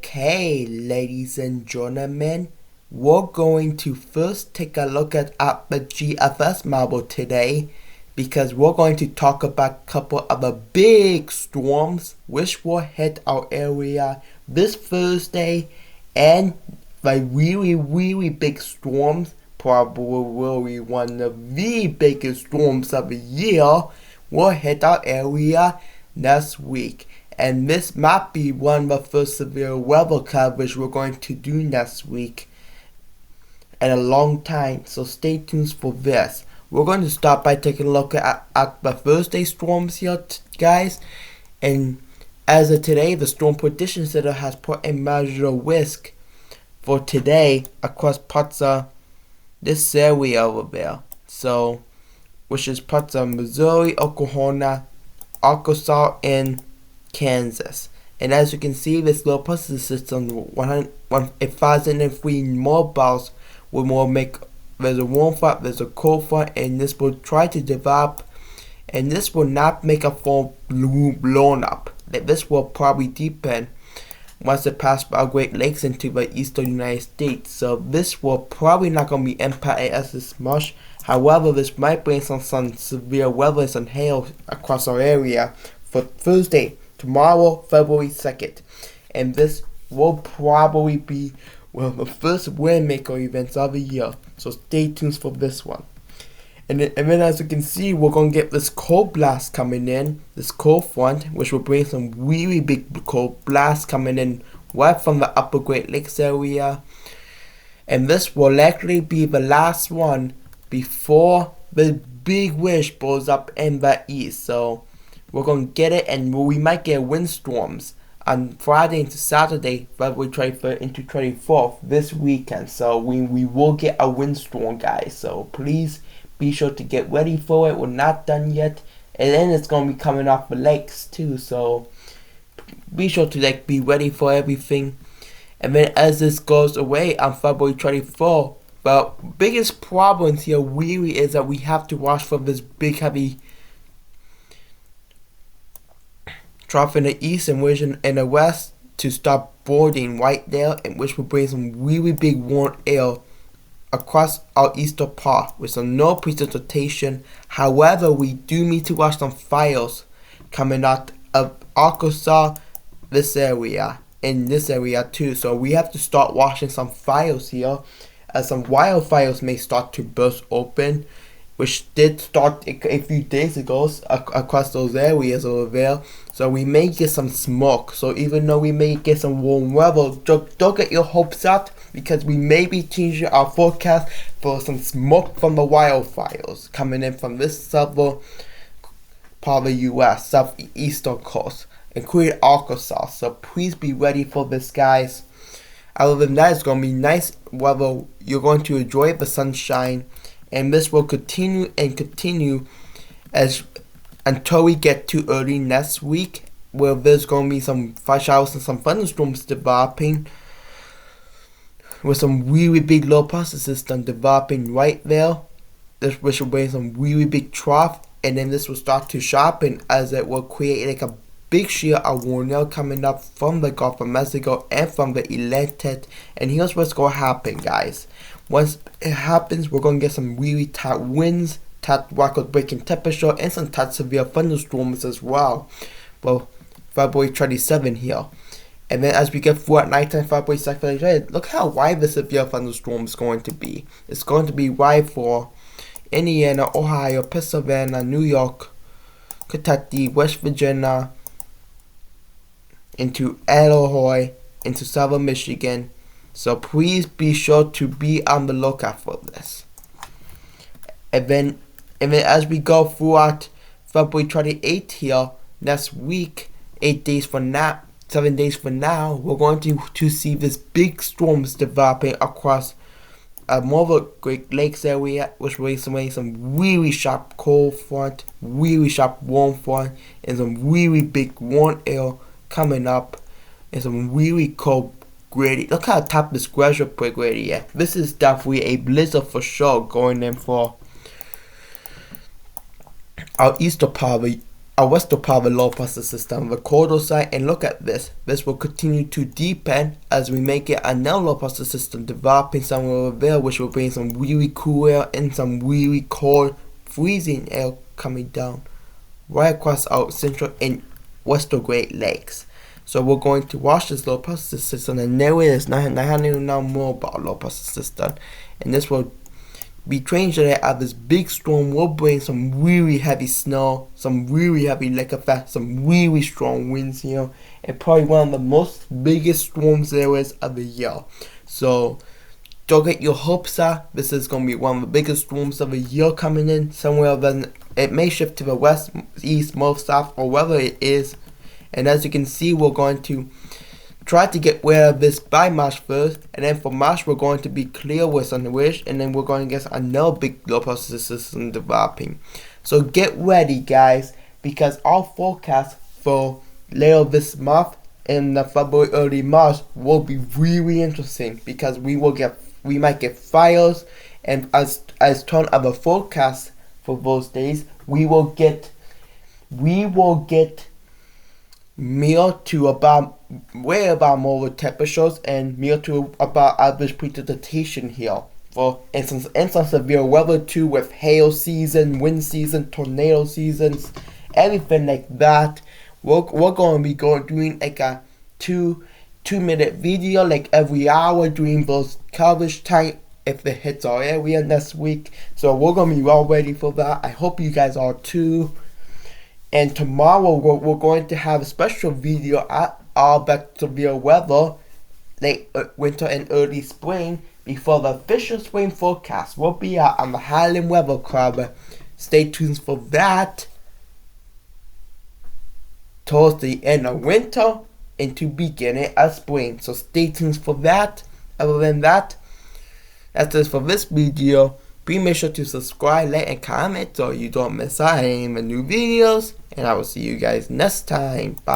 Okay, ladies and gentlemen, we're going to first take a look at the GFS model today because we're going to talk about a couple of the big storms which will hit our area this Thursday, and the really big storms, probably one of the biggest storms of the year, will hit our area next week. And this might be one of the first severe weather coverage we're going to do next week in a long time, so stay tuned for this. We're going to start by taking a look at the Thursday storms here, guys. And as of today, the Storm Prediction Center has put a measure of risk for today across parts of this area over there. So, which is parts of Missouri, Oklahoma, Arkansas, and Kansas. And as you can see, this low pressure system, 1,003 miles, will make, there's a warm front, there's a cold front, and this will try to develop, and this will not make a form blown up. This will probably deepen once it passes our Great Lakes into the eastern United States. So this will probably not going to be impacting us as much. However, this might bring some severe weather and hail across our area for Thursday, tomorrow, February 2nd. And this will probably be one of the first windmaker events of the year. So stay tuned for this one. And then as you can see, we're going to get this cold blast coming in, this cold front, which will bring some really big cold blast coming in right from the upper Great Lakes area. And this will likely be the last one before the big wish blows up in the east. So we're going to get it, and we might get windstorms on Friday into Saturday, February 23rd into 24th this weekend. So we will get a windstorm, guys. So please be sure to get ready for it. We're not done yet. And then it's going to be coming off the lakes too. So be sure to be ready for everything. And then as this goes away on February 24th, the biggest problems here really is that we have to watch for this big heavy trough in the east and region in the west to start boarding right there, and which will bring some really big warm air across our eastern part with some no precipitation. However, we do need to watch some fires coming out of Arkansas, this area, in this area too. So we have to start watching some fires here, as some wildfires may start to burst open, which did start a few days ago across those areas over there. So we may get some smoke. So even though we may get some warm weather, don't get your hopes up, because we may be changing our forecast for some smoke from the wildfires coming in from this southern part of the U.S., southeastern coast, including Arkansas. So please be ready for this, guys. Other than that, it's going to be nice weather. You're going to enjoy the sunshine. And this will continue as until we get to early next week, where there's going to be some flash showers and some thunderstorms developing, with some really big low pressure system developing right there, which will bring some really big trough. And then this will start to sharpen as it will create like a big shear of warm air coming up from the Gulf of Mexico and from the Atlantic. And here's what's going to happen, guys. Once it happens, we're going to get some really tight winds, tight record-breaking temperature, and some tight severe thunderstorms as well. Well, February 27 here. And then as we get through at nighttime, February 2nd, look how wide the severe thunderstorm is going to be. It's going to be wide for Indiana, Ohio, Pennsylvania, New York, Kentucky, West Virginia, into Illinois, into southern Michigan. So please be sure to be on the lookout for this. And then as we go throughout February 28th here, next week, 7 days from now, we're going to see this big storms developing across more of the Great Lakes area, which will bring some really sharp cold front, really sharp warm front, and some really big warm air coming up, and some really cold gradient. Look how top this graduate break gradient. This is definitely a blizzard for sure going in for our eastern part of the a western part of the low pressure system, the coastal side, and look at this. This will continue to deepen as we make it another low pressure system developing somewhere over there, which will bring some really cool air and some really cold, freezing air coming down right across our central and western Great Lakes. So we're going to watch this low pressure system, and there it is. Now I need to know more about low pressure system, and this will be changed that this big storm will bring some really heavy snow, some really heavy lake effect, some really strong winds here, and probably one of the most biggest storms there is of the year. So don't get your hopes up. This is going to be one of the biggest storms of the year coming in somewhere. Then it may shift to the west, east, north, south, or wherever it is. And as you can see, we're going to try to get rid of this by March 1st, and then for March we're going to be clear with on the wish, and then we're going to get another big low pressure system developing. So get ready, guys, because our forecast for later this month in the February, early March will be really interesting, because we might get fires, and as turn of the forecast for those days, we will get near to about way about more temperatures and near to about average precipitation here. For instance, and some severe weather too, with hail season, wind season, tornado seasons, everything like that. We're going to be doing like a two-minute video like every hour doing those coverage time if it hits our area next week. So we're going to be well ready for that. I hope you guys are too. And tomorrow we're going to have a special video at all back severe weather, late winter and early spring, before the official spring forecast will be out on the Highland Weather Club. Stay tuned for that towards the end of winter into beginning of spring. So stay tuned for that. Other than that, that's it for this video. Please make sure to subscribe, like, and comment so you don't miss out on any of the new videos. And I will see you guys next time. Bye.